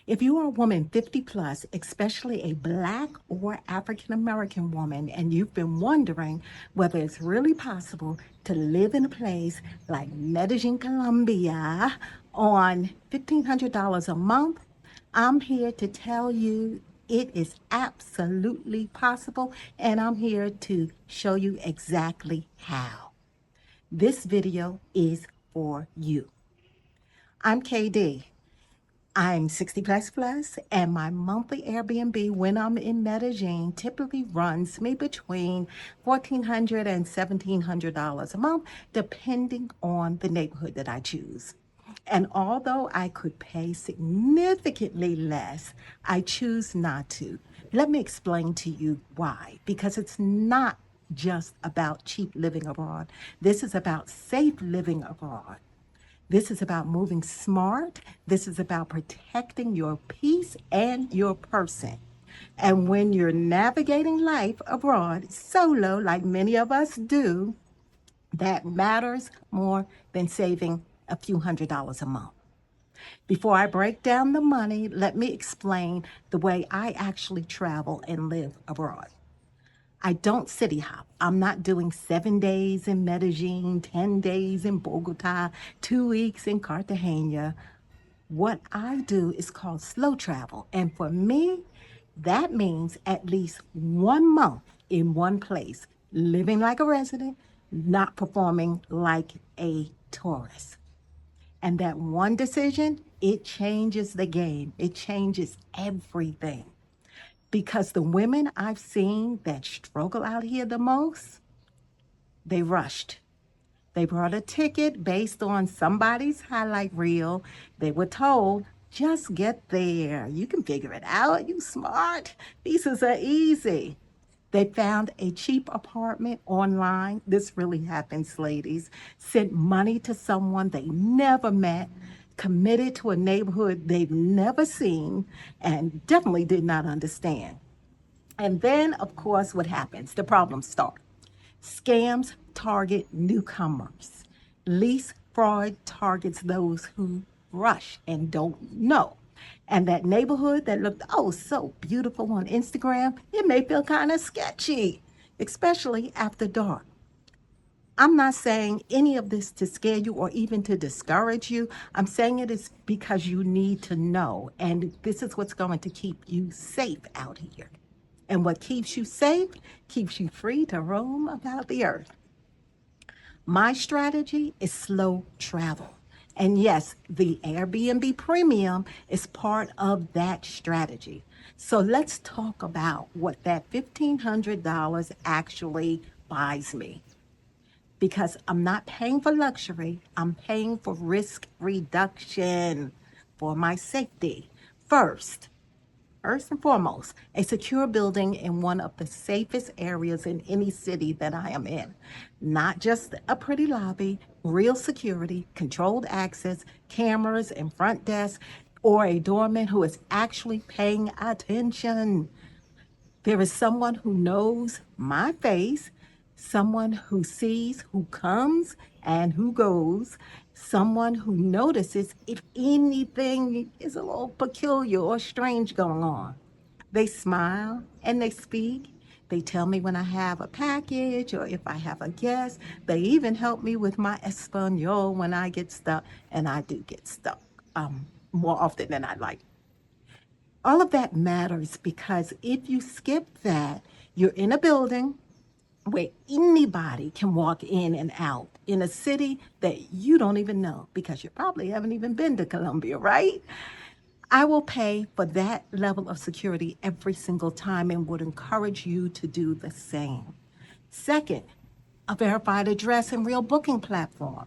If you are a woman 50 plus, especially a Black or African American woman, and you've been wondering whether it's really possible to live in a place like Medellín, Colombia on $1,500 a month, I'm here to tell you it is absolutely possible, and I'm here to show you exactly how. This video is for you. I'm KD. I'm 60 plus, and my monthly Airbnb when I'm in Medellin typically runs me between $1,400 and $1,700 a month, depending on the neighborhood that I choose. And although I could pay significantly less, I choose not to. Let me explain to you why. Because it's not just about cheap living abroad. This is about safe living abroad. This is about moving smart. This is about protecting your peace and your person. And when you're navigating life abroad solo, like many of us do, that matters more than saving a few $100s a month. Before I break down the money, let me explain the way I actually travel and live abroad. I don't city hop. I'm not doing 7 days in Medellin, 10 days in Bogota, 2 weeks in Cartagena. What I do is called slow travel. And for me, that means at least 1 month in one place, living like a resident, not performing like a tourist. And that one decision, it changes the game. It changes everything. Because the women I've seen that struggle out here the most, they rushed. They brought a ticket based on somebody's highlight reel. They were told, just get there. You can figure it out. You smart. Visas are easy. They found a cheap apartment online. This really happens, ladies. Sent money to someone they never met, committed to a neighborhood they've never seen, and definitely did not understand. And then, of course, what happens? The problems start. Scams target newcomers. Lease fraud targets those who rush and don't know. And that neighborhood that looked oh so beautiful on Instagram, it may feel kind of sketchy, especially after dark. I'm not saying any of this to scare you or even to discourage you. I'm saying it is because you need to know. And this is what's going to keep you safe out here. And what keeps you safe keeps you free to roam about the earth. My strategy is slow travel. And yes, the Airbnb premium is part of that strategy. So let's talk about what that $1,500 actually buys me. Because I'm not paying for luxury, I'm paying for risk reduction for my safety. First and foremost, a secure building in one of the safest areas in any city that I am in. Not just a pretty lobby, real security, controlled access, cameras and front desk, or a doorman who is actually paying attention. There is someone who knows my face, someone who sees who comes and who goes, someone who notices if anything is a little peculiar or strange going on. They smile and they speak. They tell me when I have a package or if I have a guest. They even help me with my Espanol when I get stuck, and I do get stuck more often than I like. All of that matters because if you skip that, you're in a building where anybody can walk in and out in a city that you don't even know because you probably haven't even been to Colombia, right? I will pay for that level of security every single time and would encourage you to do the same. Second, a verified address and real booking platform.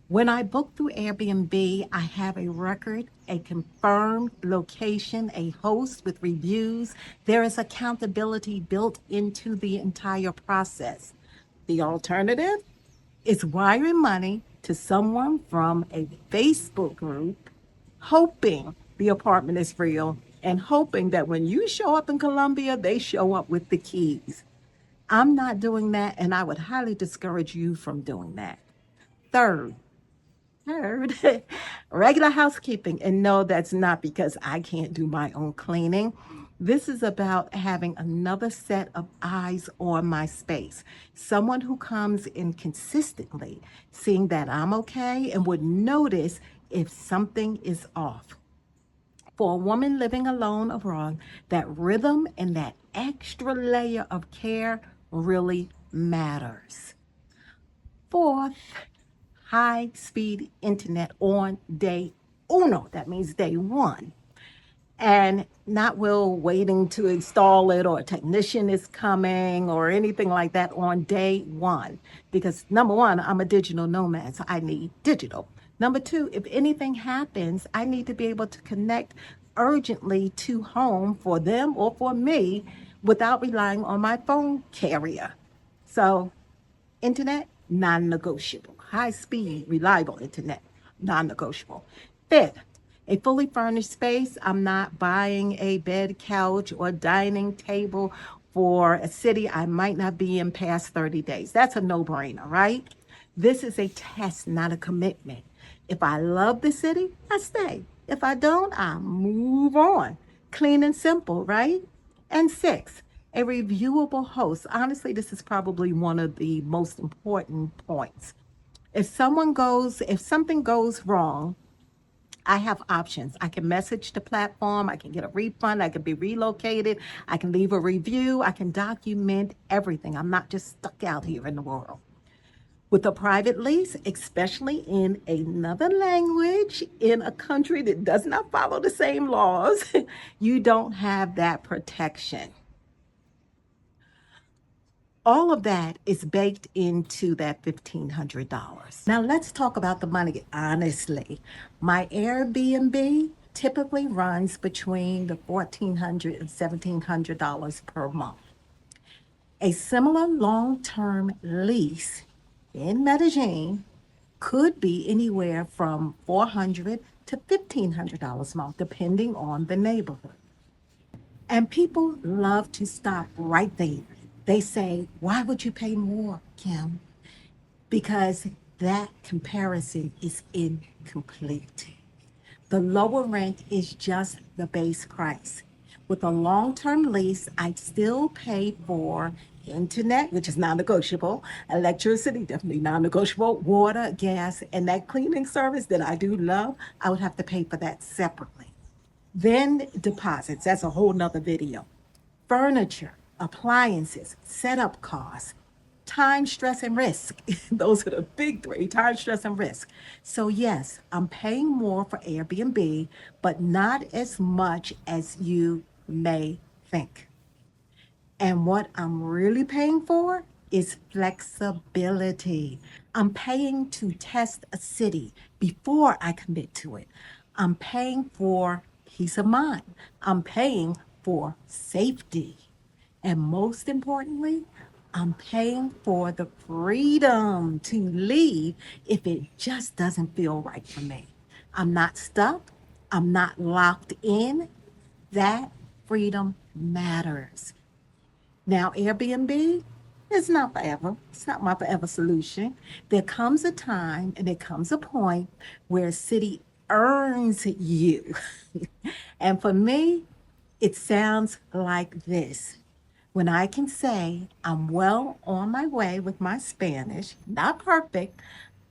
When I book through Airbnb, I have a record, a confirmed location, a host with reviews. There is accountability built into the entire process. The alternative is wiring money to someone from a Facebook group, hoping the apartment is real and hoping that when you show up in Colombia, they show up with the keys. I'm not doing that, and I would highly discourage you from doing that. Third, Third, regular housekeeping. And no, that's not because I can't do my own cleaning. This is about having another set of eyes on my space. Someone who comes in consistently, seeing that I'm okay and would notice if something is off. For a woman living alone abroad, that rhythm and that extra layer of care really matters. Fourth, high speed internet on day uno. That means day one. And not will waiting to install it or a technician is coming or anything like that on day one. Because number one, I'm a digital nomad, so I need digital. Number two, if anything happens, I need to be able to connect urgently to home for them or for me without relying on my phone carrier. So internet, non-negotiable. High speed, reliable internet, non-negotiable. Fifth, a fully furnished space. I'm not buying a bed, couch, or dining table for a city I might not be in past 30 days. That's a no-brainer, right? This is a test, not a commitment. If I love the city, I stay. If I don't, I move on. Clean and simple, right? And six, a reviewable host. Honestly, this is probably one of the most important points. If something goes wrong, I have options. I can message the platform, I can get a refund, I can be relocated, I can leave a review, I can document everything. I'm not just stuck out here in the world. With a private lease, especially in another language, in a country that does not follow the same laws, you don't have that protection. All of that is baked into that $1,500. Now let's talk about the money honestly. My Airbnb typically runs between the $1,400 and $1,700 per month. A similar long-term lease in Medellín could be anywhere from $400 to $1,500 a month, depending on the neighborhood. And people love to stop right there. They say, why would you pay more, Kim? Because that comparison is incomplete. The lower rent is just the base price. With a long-term lease, I still pay for internet, which is non-negotiable, electricity, definitely non-negotiable, water, gas, and that cleaning service that I do love, I would have to pay for that separately. Then deposits, that's a whole nother video. Furniture, appliances, setup costs, time, stress, and risk. Those are the big three: time, stress, and risk. So, yes, I'm paying more for Airbnb, but not as much as you may think. And what I'm really paying for is flexibility. I'm paying to test a city before I commit to it. I'm paying for peace of mind. I'm paying for safety. And most importantly, I'm paying for the freedom to leave if it just doesn't feel right for me. I'm not stuck. I'm not locked in. That freedom matters. Now, Airbnb is not forever. It's not my forever solution. There comes a time and there comes a point where a city earns you. And for me, it sounds like this. When I can say I'm well on my way with my Spanish, not perfect,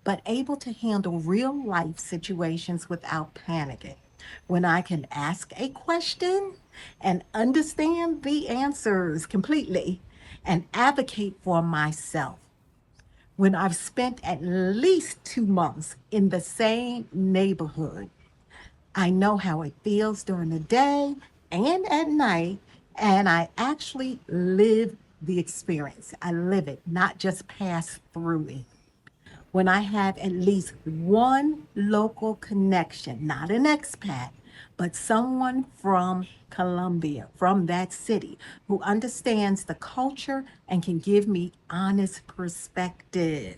but able to handle real life situations without panicking. When I can ask a question and understand the answers completely and advocate for myself. When I've spent at least 2 months in the same neighborhood, I know how it feels during the day and at night, and I actually live the experience. I live it, not just pass through it. When I have at least one local connection, not an expat, but someone from Colombia, from that city, who understands the culture and can give me honest perspective.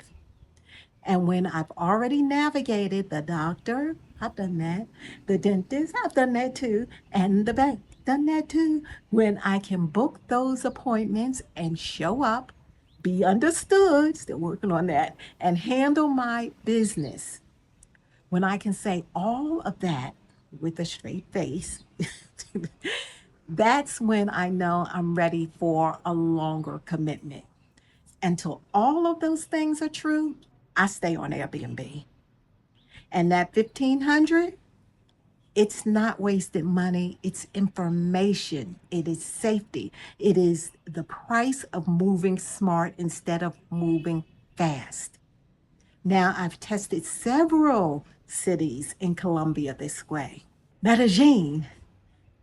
And when I've already navigated the doctor, I've done that. The dentist, I've done that too. And the bank, done that too. When I can book those appointments and show up, be understood, still working on that, and handle my business. When I can say all of that with a straight face, that's when I know I'm ready for a longer commitment. Until all of those things are true, I stay on Airbnb. And that 1500, it's not wasted money, it's information, it is safety, it is the price of moving smart instead of moving fast. Now, I've tested several cities in Colombia this way. Medellin,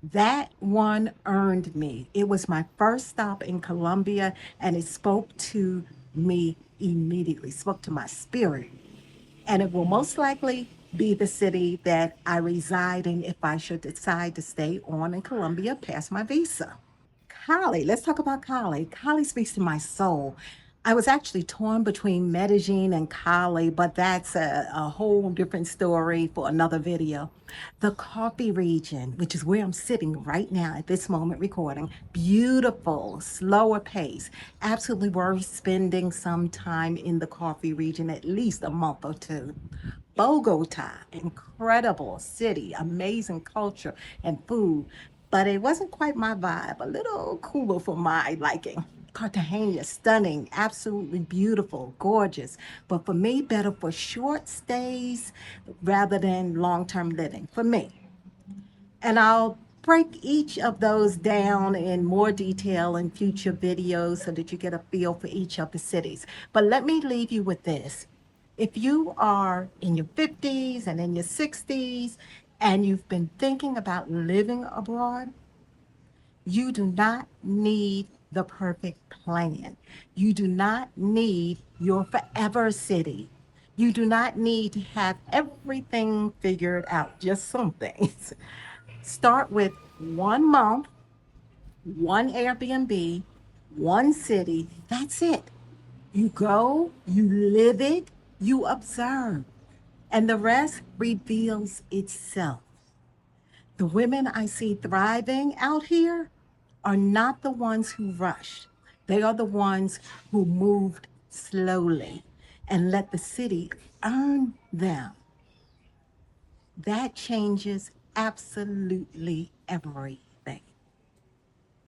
that one earned me. It was my first stop in Colombia, and it spoke to me immediately, spoke to my spirit. And it will most likely be the city that I reside in if I should decide to stay on in Colombia past my visa. Cali, let's talk about Cali. Cali speaks to my soul. I was actually torn between Medellin and Cali, but that's a whole different story for another video. The coffee region, which is where I'm sitting right now at this moment recording, beautiful, slower pace, absolutely worth spending some time in the coffee region, at least a month or two. Bogota, incredible city, amazing culture and food, but it wasn't quite my vibe, a little cooler for my liking. Cartagena, stunning, absolutely beautiful, gorgeous, but for me, better for short stays rather than long term living, for me. And I'll break each of those down in more detail in future videos so that you get a feel for each of the cities. But let me leave you with this. If you are in your 50s and in your 60s and you've been thinking about living abroad, you do not need the perfect plan. You do not need your forever city. You do not need to have everything figured out, just some things. Start with 1 month, one Airbnb, one city. That's it. You go, you live it, you observe, and the rest reveals itself. The women I see thriving out here are not the ones who rushed. They are the ones who moved slowly and let the city earn them. That changes absolutely everything.